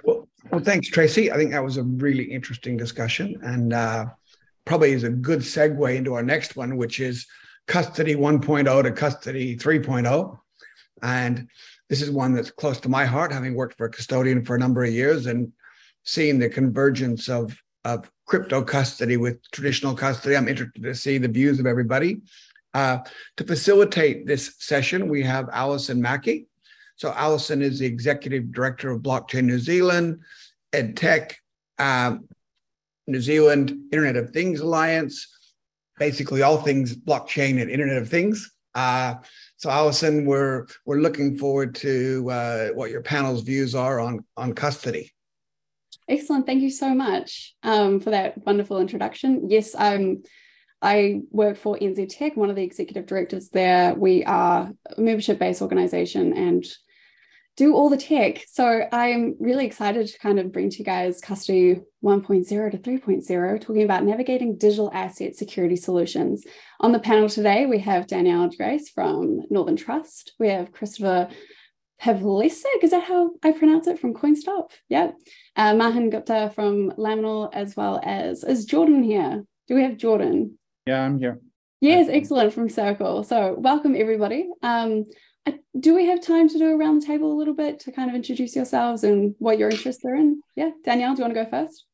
Well, thanks, Tracy. I think that was a really interesting discussion, and probably is a good segue into our next one, which is custody 1.0 to custody 3.0. And this is one that's close to my heart, having worked for a custodian for a number of years and seeing the convergence of crypto custody with traditional custody. I'm interested to see the views of everybody. To facilitate this session, we have Alison Mackie. So Alison is the Executive Director of Blockchain New Zealand, EdTech, New Zealand Internet of Things Alliance, basically all things blockchain and Internet of Things. So Alison, we're looking forward to what your panel's views are on custody. Excellent. Thank you so much for that wonderful introduction. Yes, I work for NZ Tech, one of the executive directors there. We are a membership-based organization and do all the tech. So I'm really excited to kind of bring to you guys custody 1.0 to 3.0, talking about navigating digital asset security solutions. On the panel today, we have Danielle and Gerace from Northern Trust. We have Christopher Pavlesic, is that how I pronounce it, from CoinStop? Yeah. Mahin Gupta from Liminal, as well as, is Jordan here? Do we have Jordan? Yeah, I'm here. Yes, excellent, from Circle. So welcome, everybody. Do we have time to do around the table a little bit to kind of introduce yourselves and what your interests are in? Yeah, Danielle, do you want to go first?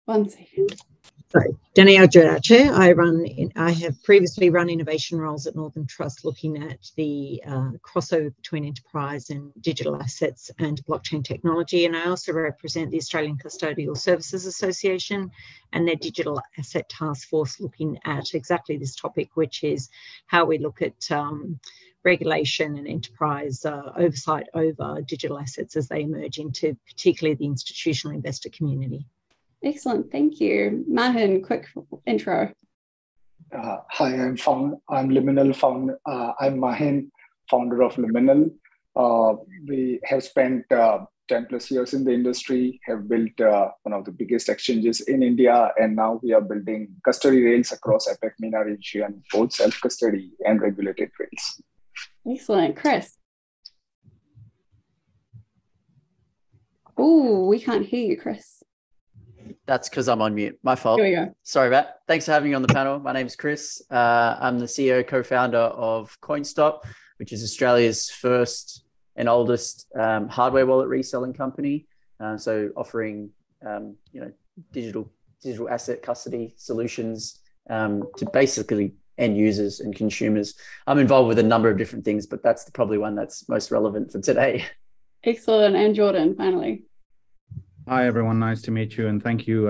One second. Sorry, Danielle Gerace. I have previously run innovation roles at Northern Trust, looking at the crossover between enterprise and digital assets and blockchain technology. And I also represent the Australian Custodial Services Association and their digital asset task force, looking at exactly this topic, which is how we look at regulation and enterprise oversight over digital assets as they emerge into particularly the institutional investor community. Excellent, thank you. Mahin, quick intro. Hi, I'm Liminal founder. I'm Mahin, founder of Liminal. We have spent 10 plus years in the industry, have built one of the biggest exchanges in India, and now we are building custody rails across APAC, MENA region, both self-custody and regulated rails. Excellent. Chris? Oh, we can't hear you, Chris. That's because I'm on mute. My fault. Here we go. Sorry about that. Thanks for having me on the panel. My name is Chris. I'm the CEO, co-founder of CoinStop, which is Australia's first and oldest hardware wallet reselling company. So offering digital asset custody solutions to basically end users and consumers. I'm involved with a number of different things, but that's probably one that's most relevant for today. Excellent. And Jordan, finally. Hi, everyone. Nice to meet you, and thank you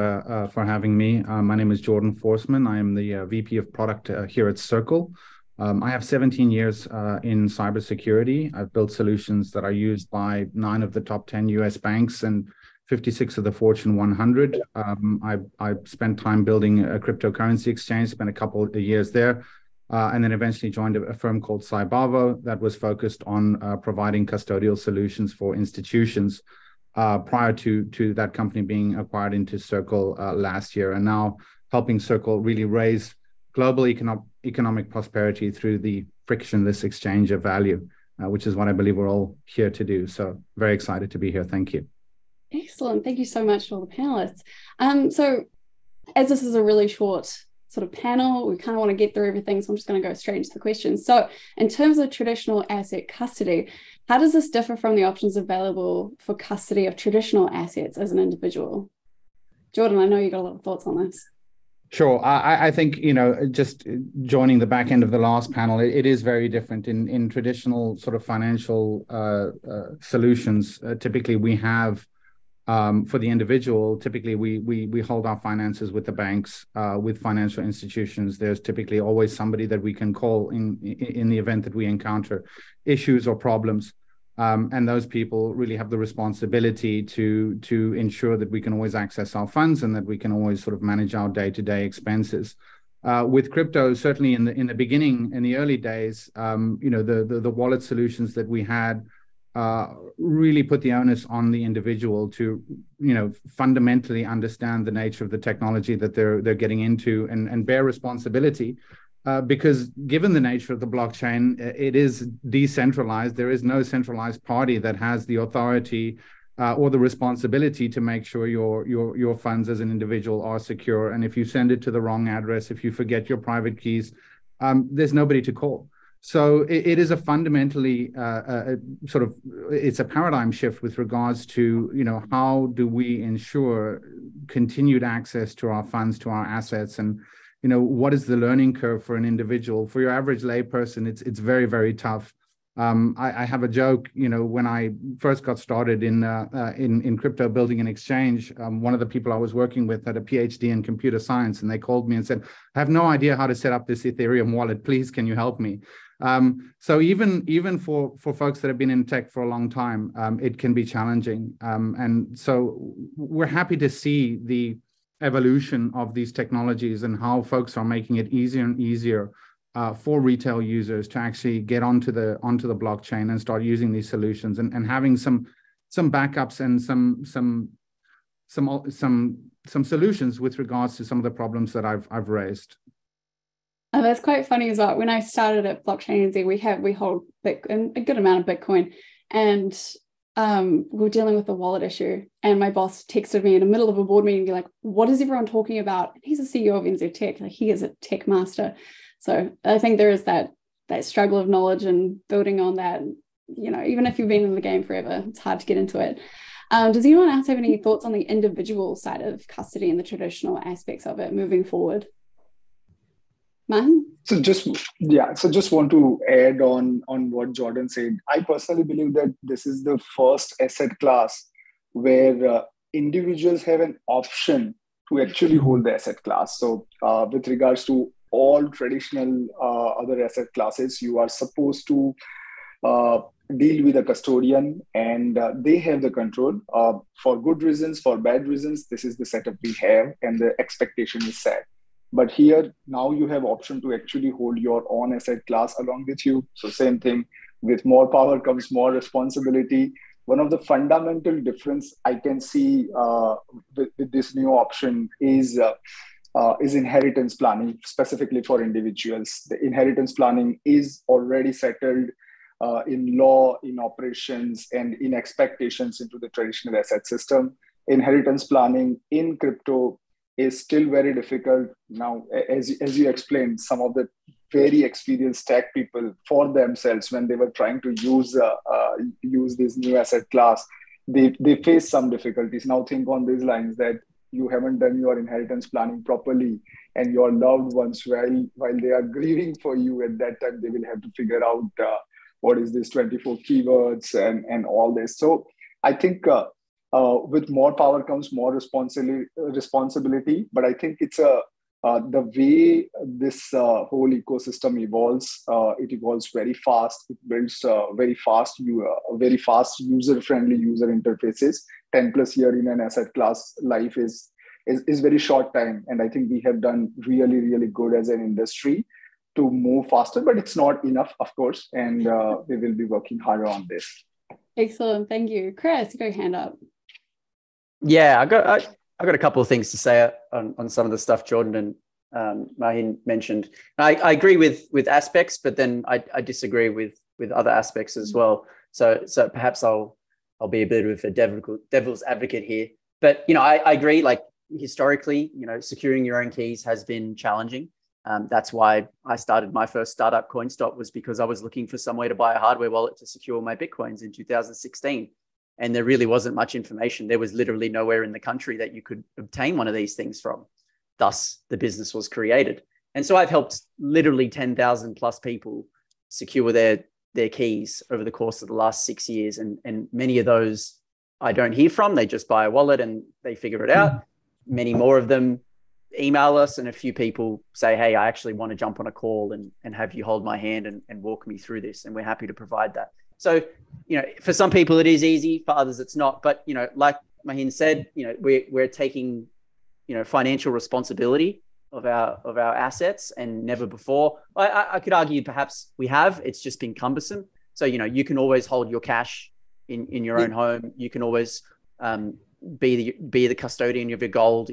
for having me. My name is Jordan Forssman. I am the VP of Product here at Circle. I have 17 years in cybersecurity. I've built solutions that are used by 9 of the top 10 US banks and 56 of the Fortune 100. I spent time building a cryptocurrency exchange, spent a couple of years there, and then eventually joined a firm called Cybavo that was focused on providing custodial solutions for institutions. Prior to that company being acquired into Circle last year, and now helping Circle really raise global economic prosperity through the frictionless exchange of value, which is what I believe we're all here to do. So very excited to be here. Thank you. Excellent. Thank you so much to all the panelists. So as this is a really short sort of panel, we kind of want to get through everything, so I'm just going to go straight into the questions. So in terms of traditional asset custody, how does this differ from the options available for custody of traditional assets as an individual? Jordan, I know you got a lot of thoughts on this. Sure. I think, just joining the back end of the last panel, it is very different. In traditional sort of financial solutions, typically we have, for the individual, typically we hold our finances with the banks, with financial institutions. There's typically always somebody that we can call in the event that we encounter issues or problems. And those people really have the responsibility to ensure that we can always access our funds and that we can always sort of manage our day-to-day expenses. With crypto, certainly in the beginning, in the early days, the wallet solutions that we had really put the onus on the individual to, fundamentally understand the nature of the technology that they're getting into and bear responsibility because given the nature of the blockchain, it is decentralized. There is no centralized party that has the authority or the responsibility to make sure your funds as an individual are secure. And if you send it to the wrong address, if you forget your private keys, there's nobody to call. So it is a fundamentally it's a paradigm shift with regards to, how do we ensure continued access to our funds, to our assets, and, what is the learning curve for an individual? For your average layperson, it's very, very tough. I have a joke, when I first got started in crypto building an exchange, one of the people I was working with had a PhD in computer science, and they called me and said, I have no idea how to set up this Ethereum wallet. Please, can you help me? So even for folks that have been in tech for a long time, it can be challenging. And so we're happy to see the evolution of these technologies and how folks are making it easier and easier for retail users to actually get onto the blockchain and start using these solutions, and having some backups and some solutions with regards to some of the problems that I've raised. Oh, that's quite funny as well. When I started at Blockchain NZ, we hold a good amount of Bitcoin, and we're dealing with the wallet issue. And my boss texted me in the middle of a board meeting, be like, "What is everyone talking about?" And he's the CEO of NZ Tech. Like, he is a tech master. So I think there is that struggle of knowledge and building on that. Even if you've been in the game forever, it's hard to get into it. Does anyone else have any thoughts on the individual side of custody and the traditional aspects of it moving forward? Mahin? So just want to add on what Jordan said. I personally believe that this is the first asset class where individuals have an option to actually hold the asset class. So with regards to all traditional other asset classes, you are supposed to deal with a custodian, and they have the control for good reasons, for bad reasons. This is the setup we have, and the expectation is set. But here, now you have option to actually hold your own asset class along with you. So same thing, with more power comes more responsibility. One of the fundamental difference I can see with this new option is inheritance planning, specifically for individuals. The inheritance planning is already settled in law, in operations, and in expectations into the traditional asset system. Inheritance planning in crypto is still very difficult. Now, as you explained, some of the very experienced tech people for themselves, when they were trying to use this new asset class, they face some difficulties. Now think on these lines that you haven't done your inheritance planning properly, and your loved ones, while they are grieving for you at that time, they will have to figure out what is this 24 keywords and all this. So I think with more power comes more responsibility. But I think it's the way this whole ecosystem evolves. It evolves very fast. It builds very fast user-friendly user interfaces. 10 plus year in an asset class life is very short time, and I think we have done really, really good as an industry to move faster. But it's not enough, of course, and we will be working harder on this. Excellent, thank you, Chris. You got your hand up. Yeah, I got a couple of things to say on some of the stuff Jordan and Mahin mentioned. I agree with aspects, but then I disagree with other aspects as well. So perhaps I'll be a bit of a devil's advocate here. But I agree. Like, historically, securing your own keys has been challenging. That's why I started my first startup, CoinStop, was because I was looking for some way to buy a hardware wallet to secure my Bitcoins in 2016. And there really wasn't much information. There was literally nowhere in the country that you could obtain one of these things from. Thus, the business was created. And so I've helped literally 10,000 plus people secure their keys over the course of the last 6 years. And many of those I don't hear from. They just buy a wallet and they figure it out. Many more of them email us, and a few people say, hey, I actually want to jump on a call and have you hold my hand and walk me through this. And we're happy to provide that. So, for some people it is easy, for others it's not. But, like Mahin said, we're taking, financial responsibility of our assets, and never before. I could argue perhaps we have. It's just been cumbersome. So, you can always hold your cash in your own home. You can always be the custodian of your gold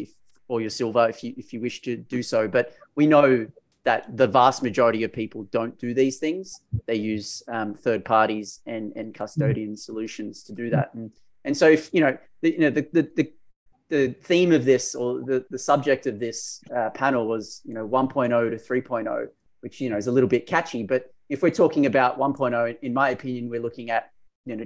or your silver if you wish to do so. But we know that the vast majority of people don't do these things. They use third parties and custodian solutions to do that. And so if, the theme of this, or the subject of this panel was, 1.0 to 3.0, which, is a little bit catchy. But if we're talking about 1.0, in my opinion, we're looking at,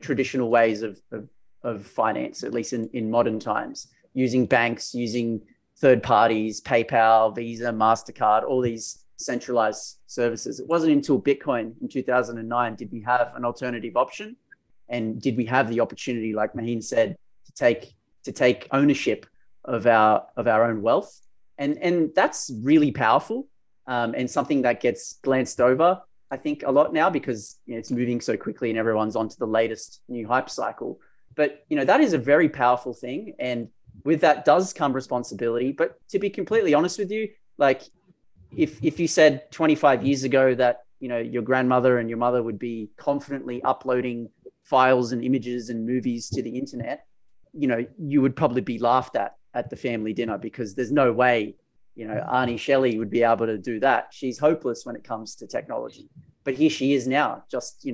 traditional ways of finance, at least in modern times, using banks, using third parties, PayPal, Visa, MasterCard, all these centralized services. It wasn't until Bitcoin in 2009 did we have an alternative option, and did we have the opportunity, like Mahin said, to take ownership of our own wealth, and that's really powerful, and something that gets glanced over, I think, a lot now, because it's moving so quickly and everyone's onto the latest new hype cycle. But that is a very powerful thing, and with that does come responsibility. But to be completely honest with you, like if you said 25 years ago that your grandmother and your mother would be confidently uploading files and images and movies to the internet, you would probably be laughed at the family dinner, because there's no way, Arnie Shelley would be able to do that. She's hopeless when it comes to technology. But here she is now, just,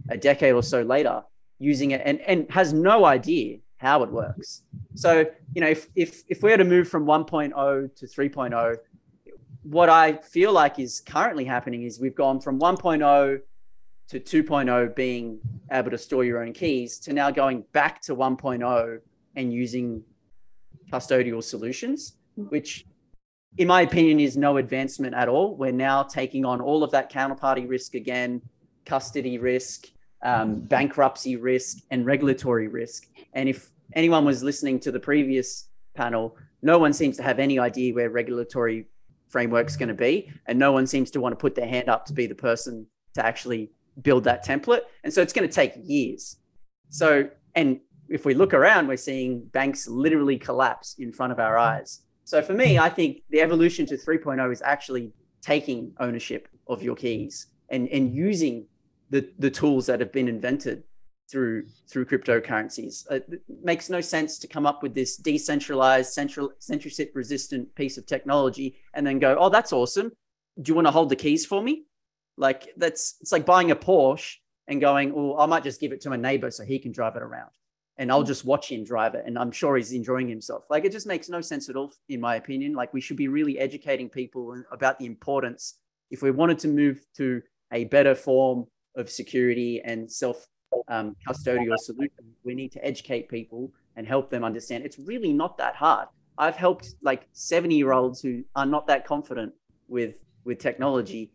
a decade or so later, using it and has no idea how it works. So, if we were to move from 1.0 to 3.0, what I feel like is currently happening is we've gone from 1.0 to 2.0 being able to store your own keys, to now going back to 1.0 and using custodial solutions, which in my opinion is no advancement at all. We're now taking on all of that counterparty risk again, custody risk, bankruptcy risk, and regulatory risk. And if anyone was listening to the previous panel, no one seems to have any idea where regulatory framework's going to be, and no one seems to want to put their hand up to be the person to actually build that template. And so it's going to take years. So, and if we look around, we're seeing banks literally collapse in front of our eyes. So for me, I think the evolution to 3.0 is actually taking ownership of your keys and using the tools that have been invented through cryptocurrencies. It makes no sense to come up with this decentralized, censorship resistant piece of technology and then go, oh, that's awesome. Do you want to hold the keys for me? Like it's like buying a Porsche and going, oh, I might just give it to my neighbor so he can drive it around, and I'll just watch him drive it, and I'm sure he's enjoying himself. Like, it just makes no sense at all, in my opinion. Like, we should be really educating people about the importance. If we wanted to move to a better form of security and custodial solution, we need to educate people and help them understand it's really not that hard. I've helped like 70-year-olds who are not that confident with technology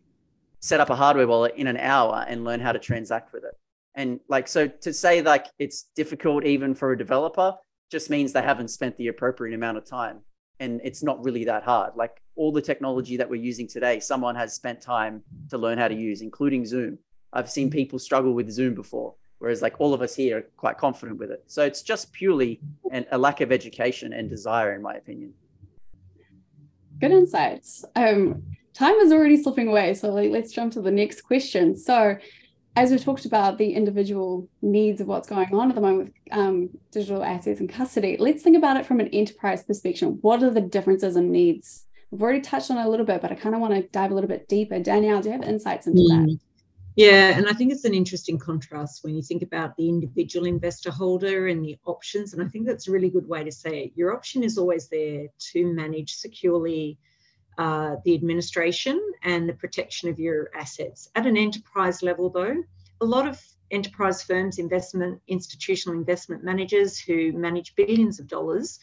set up a hardware wallet in an hour and learn how to transact with it. And like, so to say like it's difficult even for a developer just means they haven't spent the appropriate amount of time. And it's not really that hard. Like, all the technology that we're using today, someone has spent time to learn how to use, including Zoom. I've seen people struggle with Zoom before, whereas like all of us here are quite confident with it. So it's just purely a lack of education and desire, in my opinion. Good insights. Time is already slipping away, so let's jump to the next question. So, as we've talked about the individual needs of what's going on at the moment with digital assets and custody, let's think about it from an enterprise perspective. What are the differences in needs? We've already touched on it a little bit, but I kind of want to dive a little bit deeper. Danielle, do you have insights into that? Yeah, and I think it's an interesting contrast when you think about the individual investor holder and the options. And I think that's a really good way to say it. Your option is always there to manage securely the administration and the protection of your assets. At an enterprise level, though, a lot of enterprise firms, institutional investment managers who manage billions of dollars,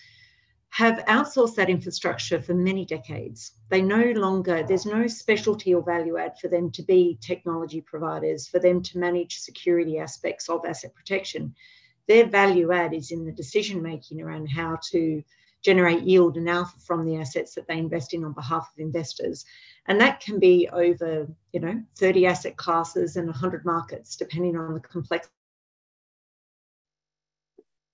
have outsourced that infrastructure for many decades. There's no specialty or value add for them to be technology providers, for them to manage security aspects of asset protection. Their value add is in the decision making around how to generate yield and alpha from the assets that they invest in on behalf of investors. And that can be over, 30 asset classes and 100 markets, depending on the complex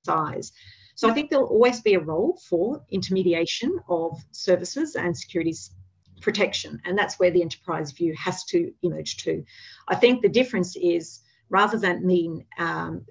size. So I think there'll always be a role for intermediation of services and securities protection. And that's where the enterprise view has to emerge to. I think the difference is rather than mean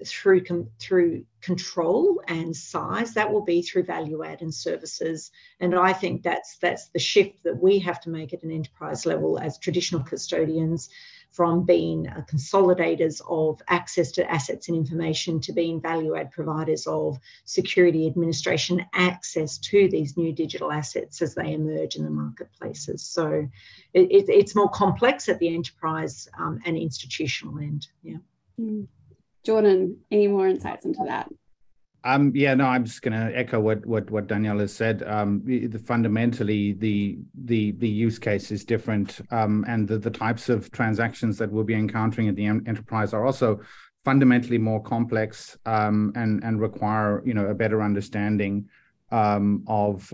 through control and size. That will be through value add and services. And I think that's the shift that we have to make at an enterprise level as traditional custodians, from being consolidators of access to assets and information to being value add providers of security administration, access to these new digital assets as they emerge in the marketplaces. So it's more complex at the enterprise and institutional end. Yeah. Jordan, any more insights into that? I'm just going to echo what Danielle has said. Fundamentally, the use case is different, and the types of transactions that we'll be encountering at the enterprise are also fundamentally more complex, and require a better understanding of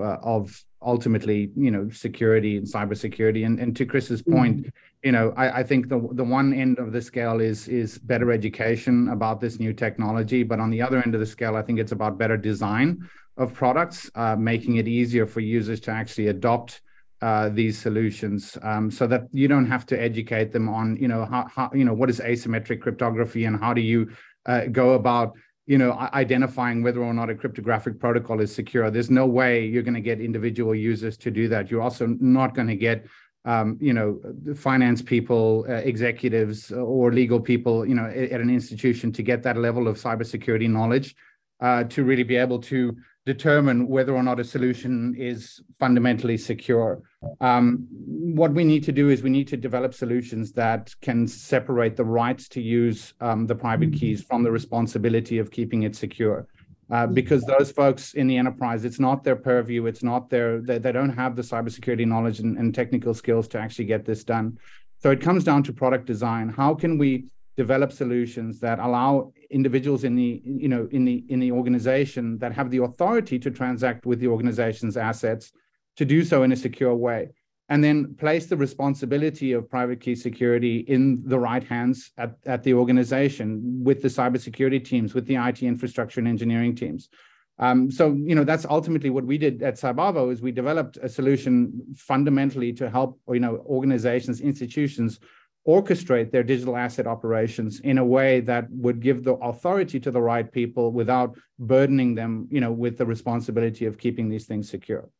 ultimately security and cybersecurity. And to Chris's point, I think the one end of the scale is better education about this new technology, but on the other end of the scale, I think it's about better design of products, making it easier for users to actually adopt these solutions, so that you don't have to educate them on how what is asymmetric cryptography and how do you go about identifying whether or not a cryptographic protocol is secure. There's no way you're going to get individual users to do that. You're also not going to get finance people, executives, or legal people, at an institution to get that level of cybersecurity knowledge to really be able to determine whether or not a solution is fundamentally secure. What we need to do is we need to develop solutions that can separate the rights to use the private keys from the responsibility of keeping it secure. Because those folks in the enterprise, it's not their purview, it's not they don't have the cybersecurity knowledge and technical skills to actually get this done. So it comes down to product design. How can we develop solutions that allow individuals in the organization that have the authority to transact with the organization's assets to do so in a secure way, and then place the responsibility of private key security in the right hands at the organization, with the cybersecurity teams, with the IT infrastructure and engineering teams. So that's ultimately what we did at Cybavo, is we developed a solution fundamentally to help organizations, institutions orchestrate their digital asset operations in a way that would give the authority to the right people without burdening them, with the responsibility of keeping these things secure.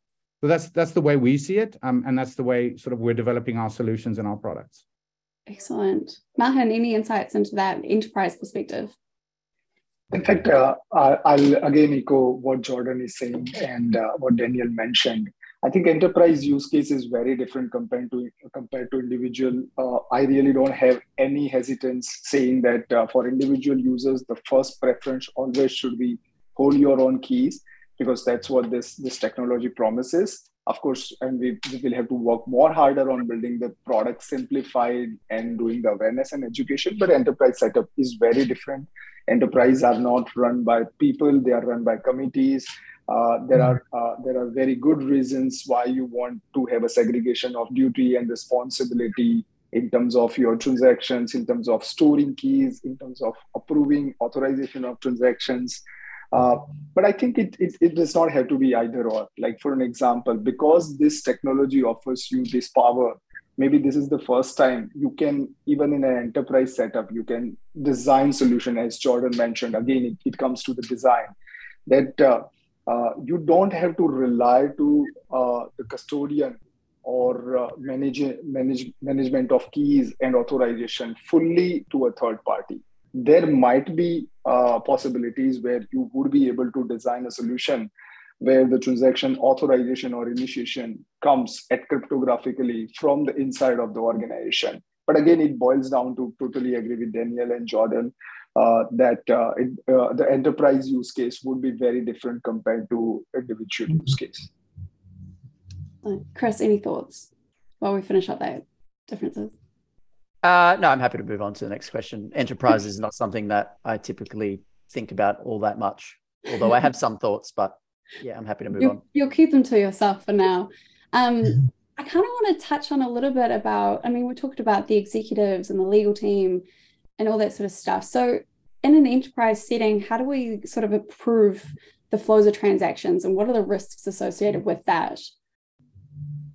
So that's the way we see it, and that's the way sort of we're developing our solutions and our products. Excellent. Mahin, any insights into that enterprise perspective? In fact, I'll again echo what Jordan is saying and what Danielle mentioned. I think enterprise use case is very different compared to individual. I really don't have any hesitance saying that for individual users, the first preference always should be hold your own keys, because that's what this technology promises. Of course, and we will have to work more harder on building the product simplified and doing the awareness and education. But enterprise setup is very different. Enterprise are not run by people; they are run by committees. There are very good reasons why you want to have a segregation of duty and responsibility in terms of your transactions, in terms of storing keys, in terms of approving authorization of transactions. But I think it does not have to be either or. Like, for an example, because this technology offers you this power, maybe this is the first time you can, even in an enterprise setup, you can design solution, as Jordan mentioned. Again, it comes to the design that you don't have to rely to the custodian or management of keys and authorization fully to a third party. There might be possibilities where you would be able to design a solution where the transaction authorization or initiation comes cryptographically from the inside of the organization. But again, it boils down to, totally agree with Danielle and Jordan, that the enterprise use case would be very different compared to individual use case. Chris, any thoughts while we finish up that differences? No, I'm happy to move on to the next question. Enterprise is not something that I typically think about all that much, although I have some thoughts, but yeah, I'm happy to move on. You'll keep them to yourself for now. I kind of want to touch on a little bit about, we talked about the executives and the legal team and all that sort of stuff. So in an enterprise setting, how do we sort of approve the flows of transactions, and what are the risks associated with that?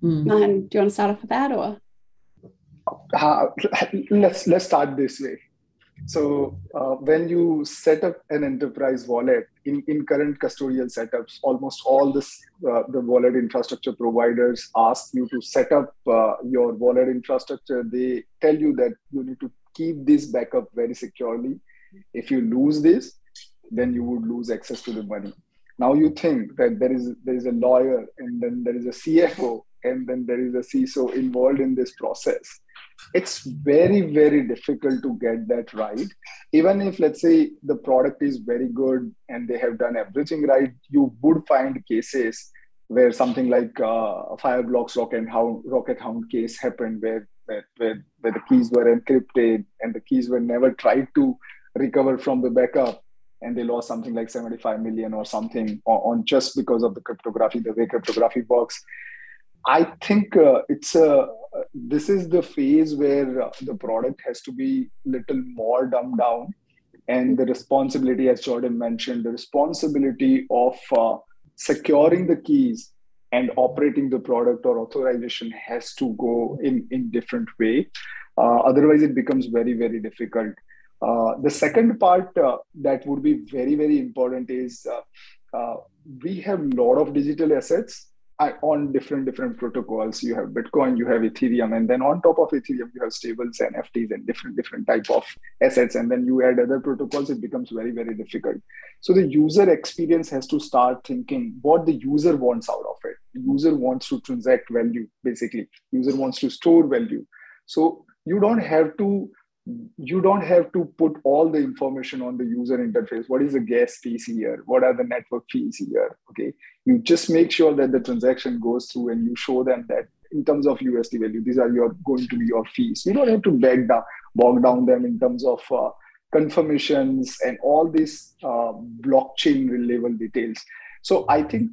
Mahin, do you want to start off with that, or? Let's start this way. So when you set up an enterprise wallet in current custodial setups, almost all the wallet infrastructure providers ask you to set up your wallet infrastructure. They tell you that you need to keep this backup very securely. If you lose this, then you would lose access to the money. Now you think that there is a lawyer, and then there is a CFO, and then there is a CISO involved in this process. It's very, very difficult to get that right. Even if, let's say, the product is very good and they have done everything right, you would find cases where something like Fireblocks Rocket Hound case happened, where the keys were encrypted and the keys were never tried to recover from the backup, and they lost something like 75 million or something on just because of the cryptography, the way cryptography works. I think this is the phase where the product has to be little more dumbed down, and the responsibility, as Jordan mentioned, the responsibility of securing the keys and operating the product or authorization has to go in different way. Otherwise, it becomes very, very difficult. The second part that would be very, very important is we have a lot of digital assets on different protocols. You have Bitcoin, you have Ethereum, and then on top of Ethereum, you have stables, NFTs, and different type of assets. And then you add other protocols, it becomes very, very difficult. So the user experience has to start thinking what the user wants out of it. The user wants to transact value, basically. User wants to store value. So you don't have to put all the information on the user interface. What is the gas fees here? What are the network fees here? Okay. You just make sure that the transaction goes through, and you show them that in terms of USD value, these are going to be your fees. You don't have to bog down them in terms of confirmations and all these blockchain level details. So I think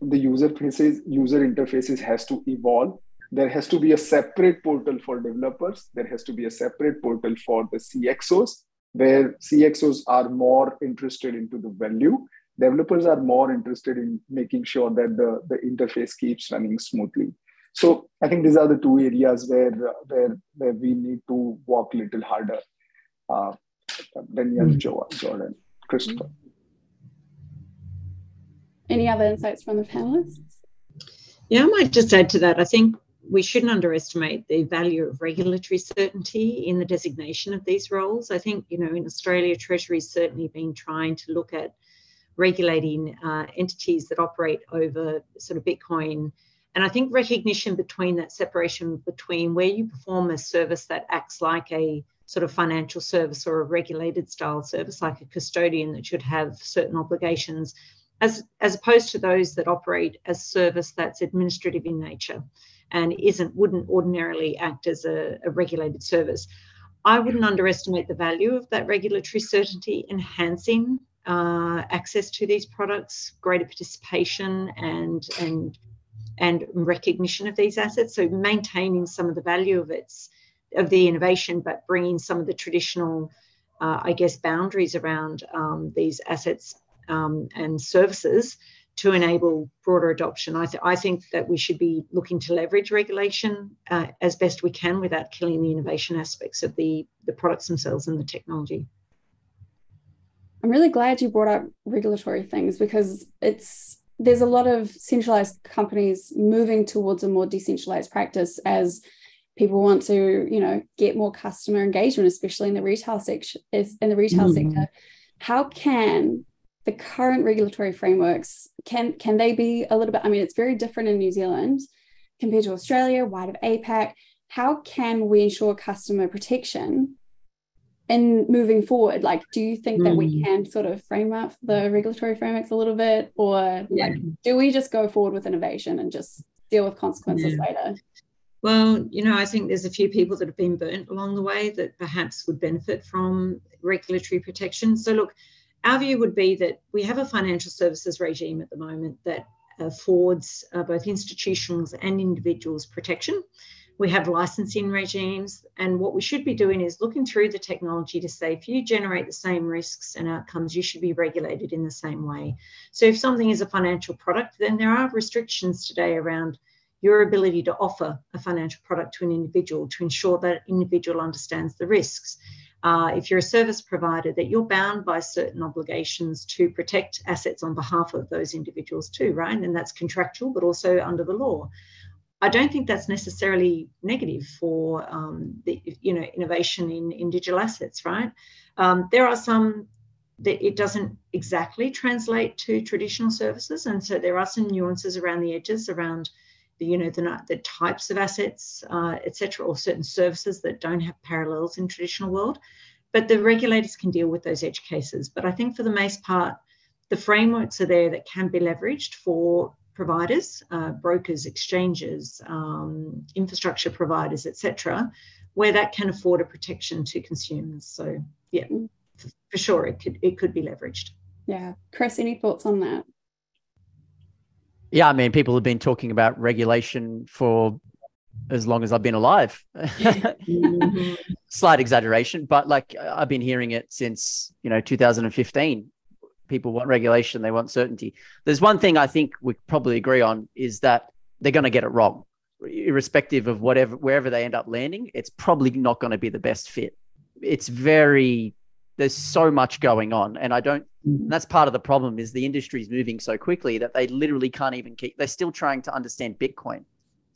the user interfaces has to evolve. There has to be a separate portal for developers. There has to be a separate portal for the CXOs, where CXOs are more interested into the value. Developers are more interested in making sure that the interface keeps running smoothly. So I think these are the two areas where we need to work a little harder. Danielle, Jordan, Christopher. Any other insights from the panelists? Yeah, I might just add to that. I think we shouldn't underestimate the value of regulatory certainty in the designation of these roles. I think, in Australia, Treasury's certainly been trying to look at regulating entities that operate over sort of Bitcoin. And I think recognition between that separation between where you perform a service that acts like a sort of financial service or a regulated style service, like a custodian that should have certain obligations, as opposed to those that operate as service that's administrative in nature and wouldn't ordinarily act as a regulated service. I wouldn't underestimate the value of that regulatory certainty, enhancing access to these products, greater participation and recognition of these assets. So maintaining some of the value of the innovation, but bringing some of the traditional, boundaries around these assets and services to enable broader adoption. I think that we should be looking to leverage regulation as best we can without killing the innovation aspects of the products themselves and the technology. I'm really glad you brought up regulatory things, because there's a lot of centralized companies moving towards a more decentralized practice as people want to, get more customer engagement, especially in the retail sector. How can the current regulatory frameworks, can they be a little bit, it's very different in New Zealand compared to Australia, wide of APAC. How can we ensure customer protection in moving forward? Do you think that we can sort of frame up the regulatory frameworks a little bit, or do we just go forward with innovation and just deal with consequences later? Well, I think there's a few people that have been burnt along the way that perhaps would benefit from regulatory protection. So look, our view would be that we have a financial services regime at the moment that affords both institutions and individuals protection. We have licensing regimes, and what we should be doing is looking through the technology to say, if you generate the same risks and outcomes, you should be regulated in the same way. So if something is a financial product, then there are restrictions today around your ability to offer a financial product to an individual to ensure that individual understands the risks. if you're a service provider, that you're bound by certain obligations to protect assets on behalf of those individuals too, right? And that's contractual, but also under the law. I don't think that's necessarily negative for the innovation in digital assets, right? There are some that it doesn't exactly translate to traditional services, and so there are some nuances around the edges around the types of assets, et cetera, or certain services that don't have parallels in traditional world. But the regulators can deal with those edge cases. But I think for the most part, the frameworks are there that can be leveraged for providers, brokers, exchanges, infrastructure providers, et cetera, where that can afford a protection to consumers. So yeah, for sure, it could be leveraged. Yeah. Chris, any thoughts on that? Yeah, I mean, people have been talking about regulation for as long as I've been alive. Slight exaggeration, but like I've been hearing it since 2015. People want regulation, they want certainty. There's one thing I think we probably agree on is that they're going to get it wrong, irrespective of wherever they end up landing. It's probably not going to be the best fit. There's so much going on, and that's part of the problem is the industry is moving so quickly that they literally can't even they're still trying to understand Bitcoin,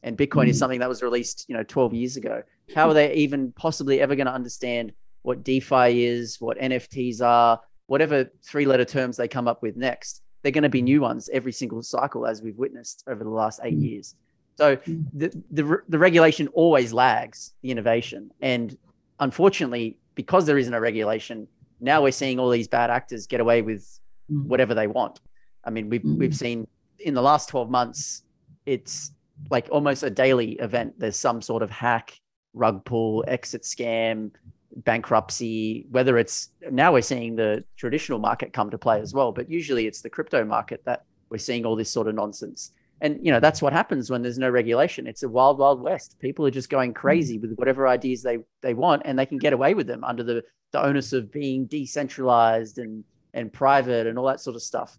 and Bitcoin is something that was released 12 years ago. How are they even possibly ever going to understand what DeFi is, what NFTs are, whatever three-letter terms they come up with next? They're going to be new ones every single cycle, as we've witnessed over the last 8 years. So the regulation always lags the innovation, and unfortunately, because there isn't a regulation, now we're seeing all these bad actors get away with whatever they want. I mean, we've seen in the last 12 months, it's like almost a daily event. There's some sort of hack, rug pull, exit scam, bankruptcy, whether it's now we're seeing the traditional market come to play as well, but usually it's the crypto market that we're seeing all this sort of nonsense. And, that's what happens when there's no regulation. It's a wild, wild west. People are just going crazy with whatever ideas they want, and they can get away with them under the onus of being decentralized and private and all that sort of stuff.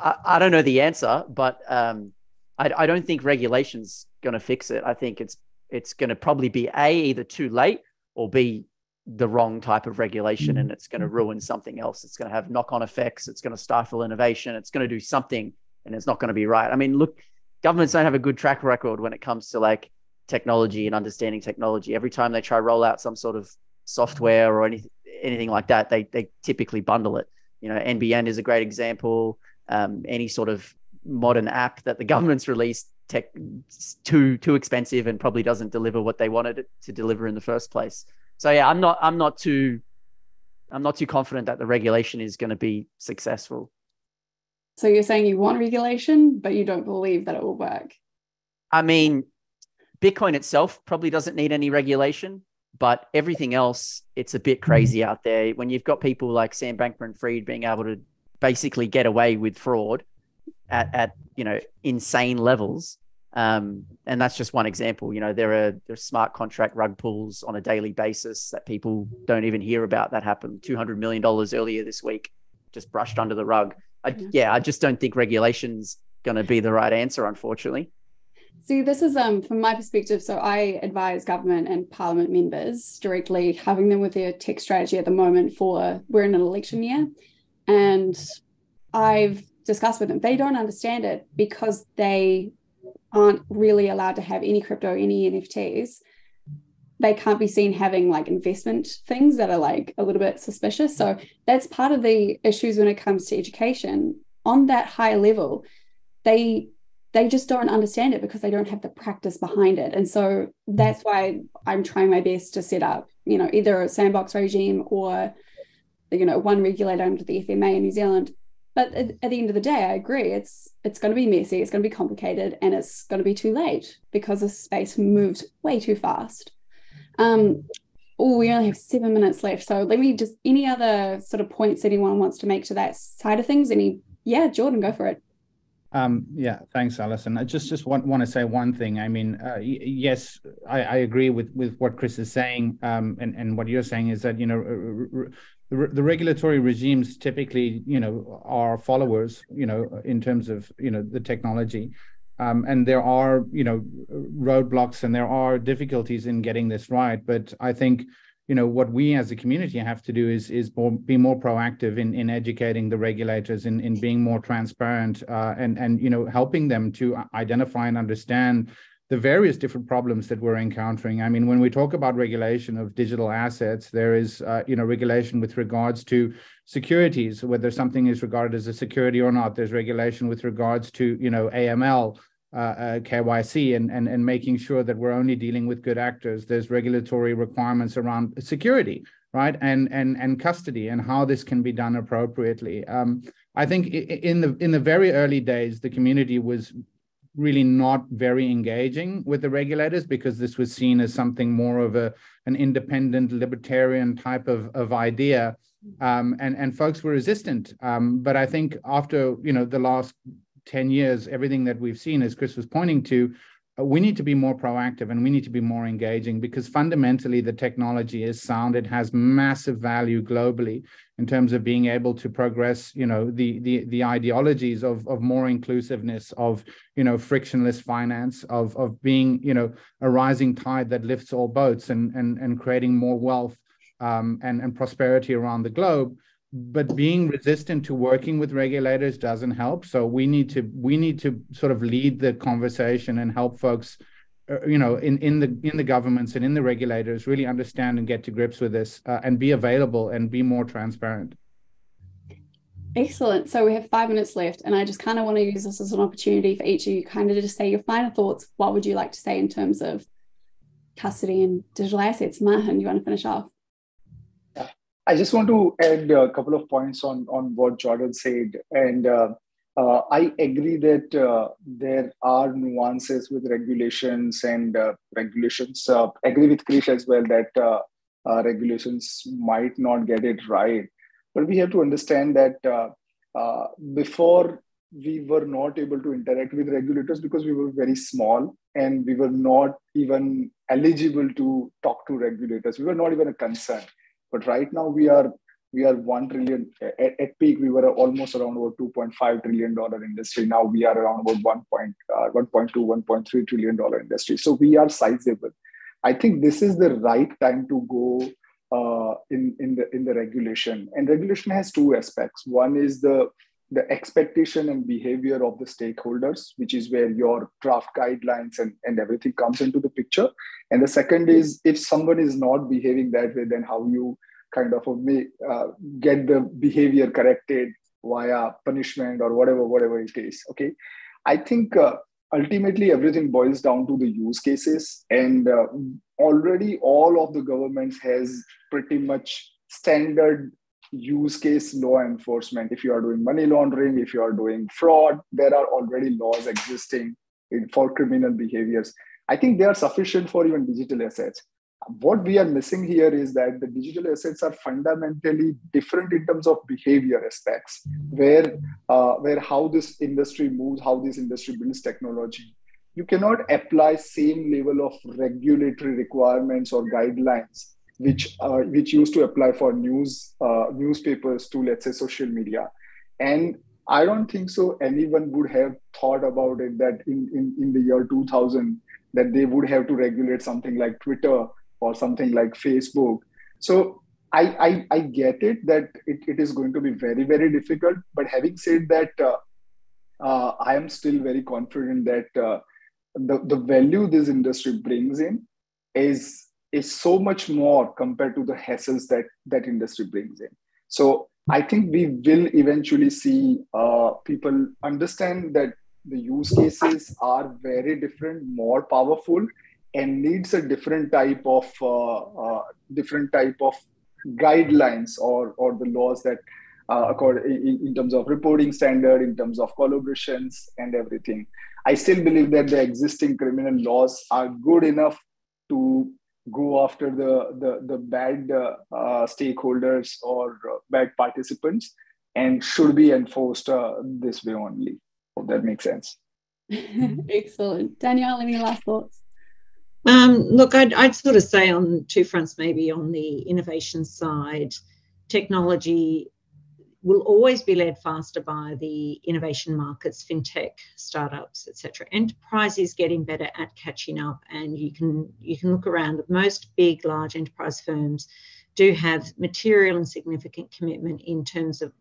I don't know the answer, but I don't think regulation's going to fix it. I think it's going to probably be either too late or B, the wrong type of regulation, and it's going to ruin something else. It's going to have knock-on effects. It's going to stifle innovation. It's going to do something, and it's not going to be right. I mean, look, governments don't have a good track record when it comes to like technology and understanding technology. Every time they try to roll out some sort of software or anything like that, they typically bundle it. NBN is a great example. Any sort of modern app that the government's released, too expensive and probably doesn't deliver what they wanted it to deliver in the first place. So yeah, I'm not too confident that the regulation is going to be successful. So you're saying you want regulation, but you don't believe that it will work? I mean, Bitcoin itself probably doesn't need any regulation, but everything else, it's a bit crazy out there. When you've got people like Sam Bankman-Fried being able to basically get away with fraud at insane levels, and that's just one example. There are smart contract rug pulls on a daily basis that people don't even hear about that happened. $200 million earlier this week, just brushed under the rug. I just don't think regulation's going to be the right answer, unfortunately. See, this is from my perspective. So I advise government and parliament members directly, having them with their tech strategy at the moment we're in an election year. And I've discussed with them, they don't understand it because they aren't really allowed to have any crypto, any NFTs. They can't be seen having like investment things that are like a little bit suspicious. So that's part of the issues when it comes to education. On that high level, they just don't understand it because they don't have the practice behind it. And so that's why I'm trying my best to set up, either a sandbox regime or, one regulator under the FMA in New Zealand. But at the end of the day, I agree, it's going to be messy, it's going to be complicated, and it's going to be too late because the space moves way too fast. We only have 7 minutes left. So let me just, any other sort of points anyone wants to make to that side of things? Jordan, go for it. Thanks, Alison. I just want to say one thing. I mean, yes, I agree with what Chris is saying, and what you're saying is that the regulatory regimes typically are followers in terms of the technology, and there are roadblocks and there are difficulties in getting this right. But I think what we as a community have to do is be more proactive in educating the regulators, in being more transparent, and helping them to identify and understand the various different problems that we're encountering. I mean, when we talk about regulation of digital assets, there is, regulation with regards to securities, whether something is regarded as a security or not. There's regulation with regards to, AML, KYC, and making sure that we're only dealing with good actors. There's regulatory requirements around security, right, and custody, and how this can be done appropriately. I think in the very early days, the community was really not very engaging with the regulators, because this was seen as something more of an independent libertarian type of idea, and folks were resistant. But I think after the last 10 years, everything that we've seen, as Chris was pointing to, we need to be more proactive and we need to be more engaging, because fundamentally the technology is sound. It has massive value globally in terms of being able to progress, the ideologies of more inclusiveness, of, frictionless finance, of being, a rising tide that lifts all boats, and creating more wealth and prosperity around the globe. But being resistant to working with regulators doesn't help. So we need to sort of lead the conversation and help folks, in the governments and in the regulators really understand and get to grips with this, and be available and be more transparent. Excellent. So we have 5 minutes left, and I just kind of want to use this as an opportunity for each of you kind of to just say your final thoughts. What would you like to say in terms of custody and digital assets? Mahin, you want to finish off? I just want to add a couple of points on what Jordan said. And I agree that there are nuances with regulations, and regulations, agree with Krish as well that regulations might not get it right. But we have to understand that before, we were not able to interact with regulators because we were very small and we were not even eligible to talk to regulators. We were not even a concern. But right now we are 1 trillion. At peak, we were almost around about $2.5 trillion industry. Now we are around about $1.2-1.3 trillion industry. So we are sizable. I think this is the right time to go in the regulation. And regulation has 2 aspects. One is the expectation and behavior of the stakeholders, which is where your draft guidelines and everything comes into the picture. And the second is, if someone is not behaving that way, then how you kind of get the behavior corrected via punishment or whatever it is. Okay, I think ultimately everything boils down to the use cases, and already all of the governments has pretty much standard use case law enforcement. If you are doing money laundering, if you are doing fraud, there are already laws existing for criminal behaviors. I think they are sufficient for even digital assets. What we are missing here is that the digital assets are fundamentally different in terms of behavior aspects, where how this industry moves, how this industry builds technology. You cannot apply same level of regulatory requirements or guidelines which used to apply for newspapers to, let's say, social media. And I don't think so anyone would have thought about it that in the year 2000 that they would have to regulate something like Twitter or something like Facebook. So I get it that it is going to be very, very difficult. But having said that, I am still very confident that the value this industry brings in is so much more compared to the hassles that industry brings in. So I think we will eventually see people understand that the use cases are very different, more powerful, and needs a different type of guidelines or the laws that in terms of reporting standard, in terms of collaborations and everything. I still believe that the existing criminal laws are good enough to go after the bad stakeholders or bad participants, and should be enforced this way only. Hope that makes sense. Excellent. Danielle, any last thoughts? Look, I'd sort of say on 2 fronts, maybe on the innovation side, technology, will always be led faster by the innovation markets, fintech, startups, etc. Enterprise is getting better at catching up, and you can look around. Most big, large enterprise firms do have material and significant commitment in terms of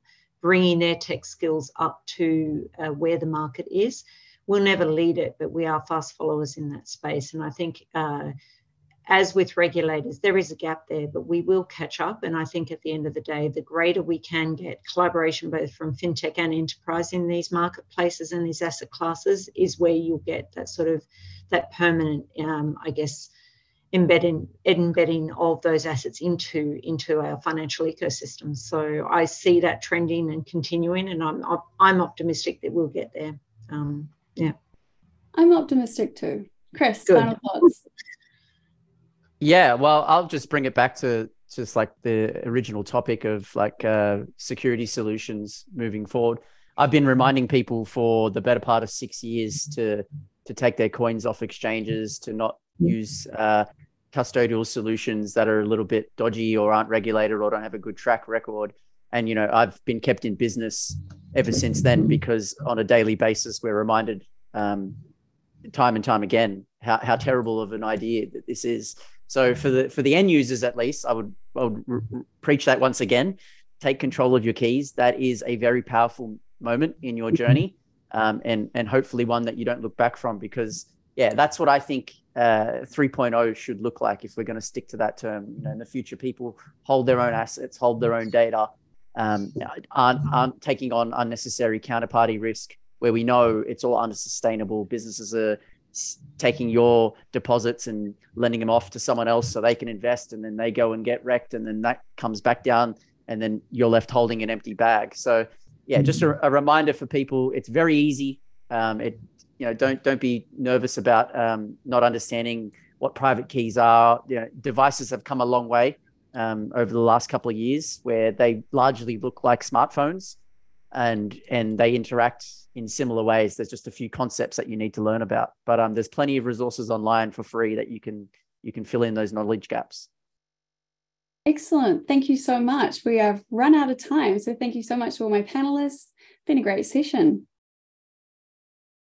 bringing their tech skills up to where the market is. We'll never lead it, but we are fast followers in that space. And I think as with regulators, there is a gap there, but we will catch up. And I think at the end of the day, the greater we can get collaboration, both from fintech and enterprise in these marketplaces and these asset classes, is where you'll get that sort of that permanent, I guess, embedding of those assets into our financial ecosystem. So I see that trending and continuing, and I'm optimistic that we'll get there. Yeah, I'm optimistic too. Chris, Good. Final thoughts. Yeah, well, I'll just bring it back to just like the original topic of like security solutions moving forward. I've been reminding people for the better part of 6 years to take their coins off exchanges, to not use custodial solutions that are a little bit dodgy or aren't regulated or don't have a good track record. And, you know, I've been kept in business ever since then, because on a daily basis, we're reminded time and time again how terrible of an idea that this is. So for the end users, at least, I would preach that once again. Take control of your keys. That is a very powerful moment in your journey, and hopefully one that you don't look back from, because yeah, that's what I think 3.0 should look like if we're going to stick to that term. You know, in the future, people hold their own assets, hold their own data, aren't taking on unnecessary counterparty risk where we know it's all unsustainable. Businesses are taking your deposits and lending them off to someone else so they can invest, and then they go and get wrecked, and then that comes back down, and then you're left holding an empty bag. So yeah, just a reminder for people. It's very easy. Don't be nervous about not understanding what private keys are. You know, devices have come a long way over the last couple of years, where they largely look like smartphones, and they interact in similar ways. There's just a few concepts that you need to learn about, but there's plenty of resources online for free that you can fill in those knowledge gaps. Excellent. Thank you so much. We have run out of time. So thank you so much to all my panelists. It's been a great session.